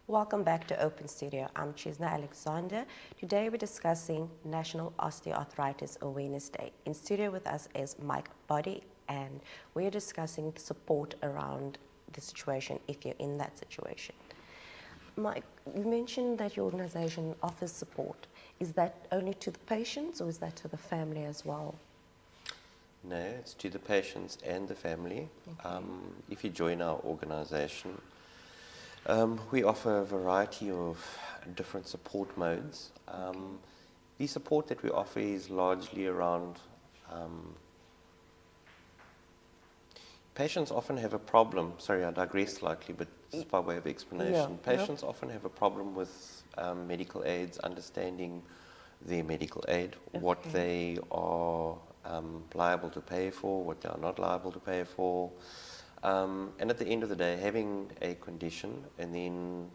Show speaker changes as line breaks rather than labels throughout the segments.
Welcome back to Open Studio. I'm Chisna Alexander. Today we're discussing National Osteoarthritis Awareness Day. In studio with us is Mike Body, and we're discussing support around the situation if you're in that situation. Mike, you mentioned that your organization offers support. Is that only to the patients or is that to the family as well?
No, it's to the patients and the family.
Okay.
If you join our organization, we offer a variety of different support modes. The support that we offer is largely around patients often have a problem. Sorry, I digress slightly, but just by way of explanation.
Yeah,
Patients often have a problem with medical aids, understanding their medical aid, what they are liable to pay for, what they are not liable to pay for. And at the end of the day, having a condition and then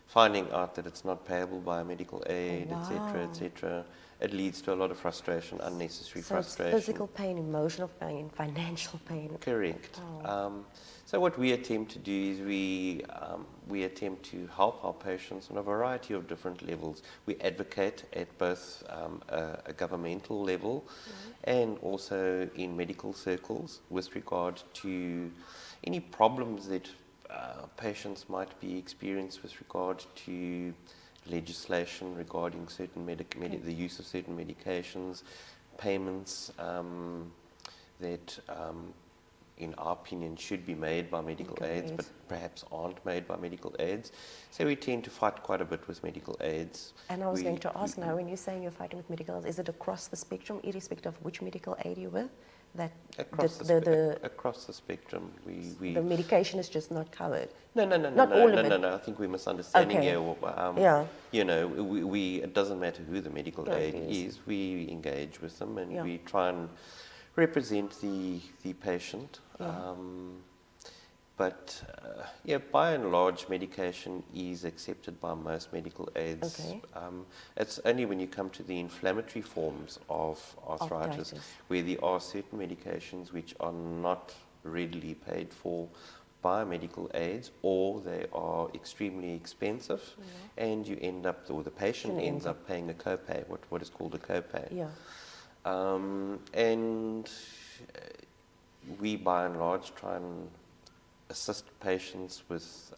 finding out that it's not payable by a medical aid, etc., it leads to a lot of frustration, unnecessary frustration.
So it's physical pain, emotional pain, financial pain.
Correct.
Oh.
So what we attempt to do is we attempt to help our patients on a variety of different levels. We advocate at both a governmental level and also in medical circles with regard to any problems that patients might be experiencing with regard to legislation regarding certain the use of certain medications, payments that in our opinion should be made by medical aids but perhaps aren't made by medical aids. So we tend to fight quite a bit with medical aids.
And I was going to ask now, when you're saying you're fighting with medical aids, is it across the spectrum, irrespective of which medical aid you're with? That
across the spectrum,
the medication is just not covered.
No. I think we're misunderstanding here. You know, it doesn't matter who the medical aid is. We engage with them and we try and represent the patient. But by and large, medication is accepted by most medical aids. It's only when you come to the inflammatory forms of arthritis where there are certain medications which are not readily paid for by medical aids, or they are extremely expensive, and you end up, or the patient ends up paying a copay, what is called a copay. And we, by and large, try and assist patients with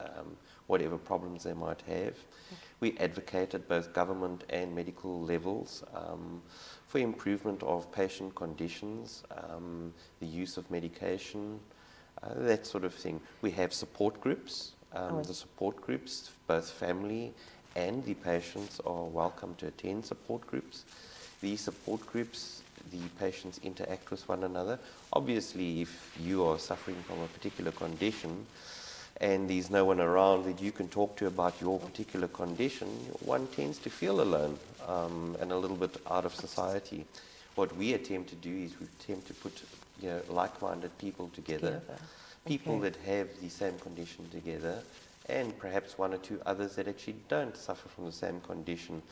whatever problems they might have. We advocate at both government and medical levels for improvement of patient conditions, the use of medication, that sort of thing. We have support groups. The support groups, both family and the patients are welcome to attend support groups. These support groups, the patients interact with one another. Obviously, if you are suffering from a particular condition and there's no one around that you can talk to about your particular condition, one tends to feel alone and a little bit out of society. What we attempt to do is we attempt to put like-minded people together, people that have the same condition together, and perhaps one or two others that actually don't suffer from the same condition.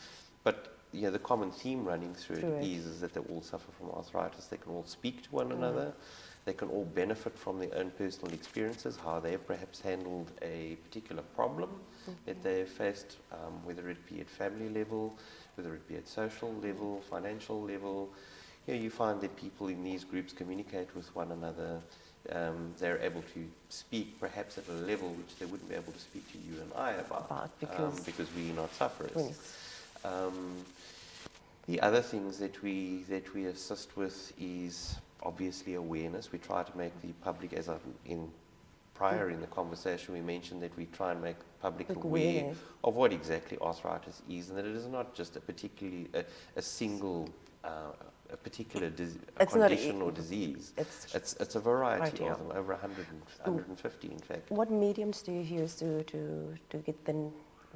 But the common theme running through it is that they all suffer from arthritis. They can all speak to one another. They can all benefit from their own personal experiences, how they've perhaps handled a particular problem that they've faced, whether it be at family level, whether it be at social level, financial level. You find that people in these groups communicate with one another. They're able to speak perhaps at a level which they wouldn't be able to speak to you and I about because we're not sufferers. The other things that we assist with is obviously awareness. We try to make the public, as in the conversation we mentioned that we try and make public aware of what exactly arthritis is, and that it is not just a single condition or disease. It's a variety of them, over 150 in fact.
What mediums do you use to get the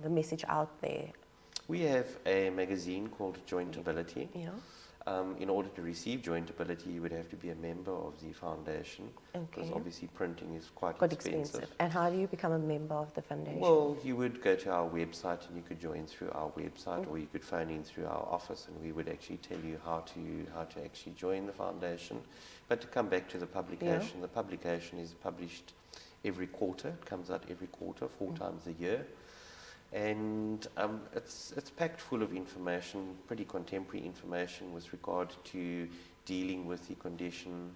message out there?
We have a magazine called Jointability. In order to receive Jointability, you would have to be a member of the foundation, because obviously printing is quite expensive.
And how do you become a member of the foundation?
Well, you would go to our website and you could join through our website, or you could phone in through our office and we would actually tell you how to actually join the foundation. But to come back to the publication, the publication is published every quarter. It comes out every quarter, 4 times a year. And it's packed full of information, pretty contemporary information with regard to dealing with the condition,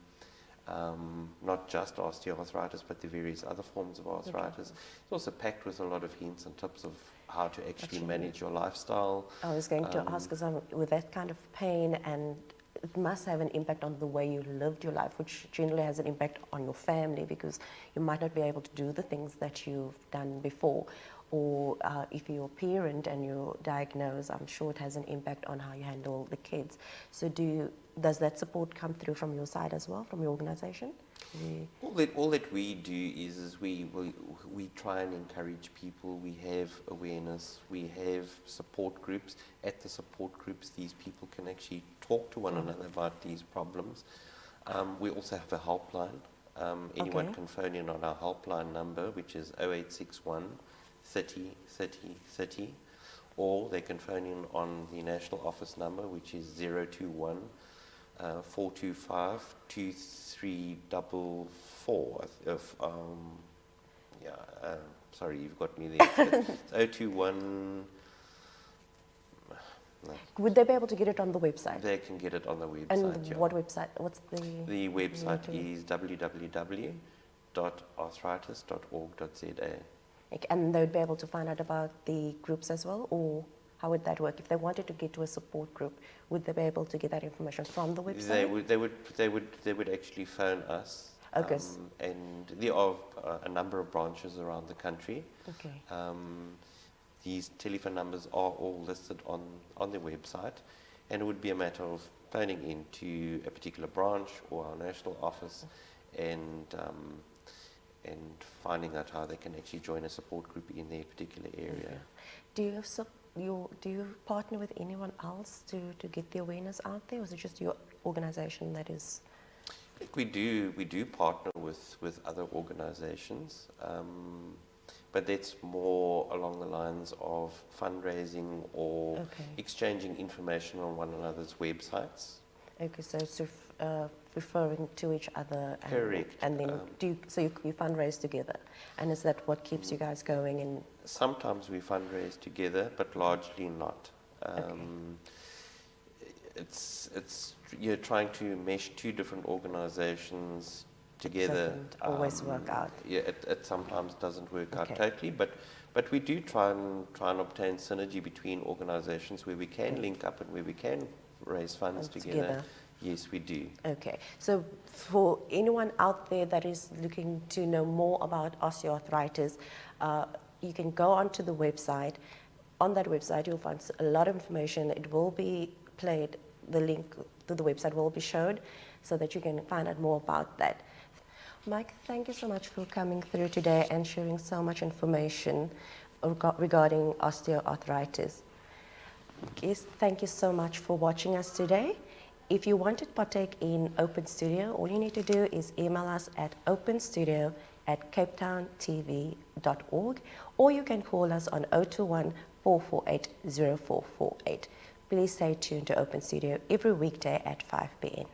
not just osteoarthritis, but the various other forms of arthritis.
Okay.
It's also packed with a lot of hints and tips of how to actually manage your lifestyle.
I was going to ask, because with that kind of pain, and it must have an impact on the way you lived your life, which generally has an impact on your family, because you might not be able to do the things that you've done before. Or if you're a parent and you're diagnosed, I'm sure it has an impact on how you handle the kids. So does that support come through from your side as well, from your organization?
All that we do is we try and encourage people. We have awareness. We have support groups. At the support groups, these people can actually talk to one another about these problems. We also have a helpline. Anyone can phone in on our helpline number, which is 0861 30 30 30, or they can phone in on the national office number, which is 021 425 2344. Sorry, you've got me there. It's 021. No.
Would they be able to get it on the website?
They can get it on the website.
And what website? What's the?
The website is www.arthritis.org.za.
And they would be able to find out about the groups as well, or how would that work? If they wanted to get to a support group, would they be able to get that information from the website?
They would actually phone us.
Okay.
And there are a number of branches around the country.
Okay.
These telephone numbers are all listed on the website, and it would be a matter of phoning into a particular branch or our national office and finding out how they can actually join a support group in their particular area.
Okay. Do you partner with anyone else to get the awareness out there, or is it just your organization that is?
I think we do partner with other organizations, but that's more along the lines of fundraising or exchanging information on one another's websites.
Okay, so it's referring to each other.
Correct.
And then you fundraise together, and is that what keeps you guys going? And
sometimes we fundraise together, but largely not. It's you're trying to mesh two different organizations together.
Doesn't always work out.
Yeah, it sometimes doesn't work out totally, but we do try and obtain synergy between organizations where we can link up and where we can raise funds together. Yes, we do. Okay.
So for anyone out there that is looking to know more about osteoarthritis, you can go onto the website. On that website, you'll find a lot of information. It will be played. The link to the website will be showed so that you can find out more about that. Mike, thank you so much for coming through today and sharing so much information regarding osteoarthritis. Yes, thank you so much for watching us today. If you want to partake in Open Studio, all you need to do is email us at openstudio@capetowntv.org, or you can call us on 021 448 0448. Please stay tuned to Open Studio every weekday at 5 p.m.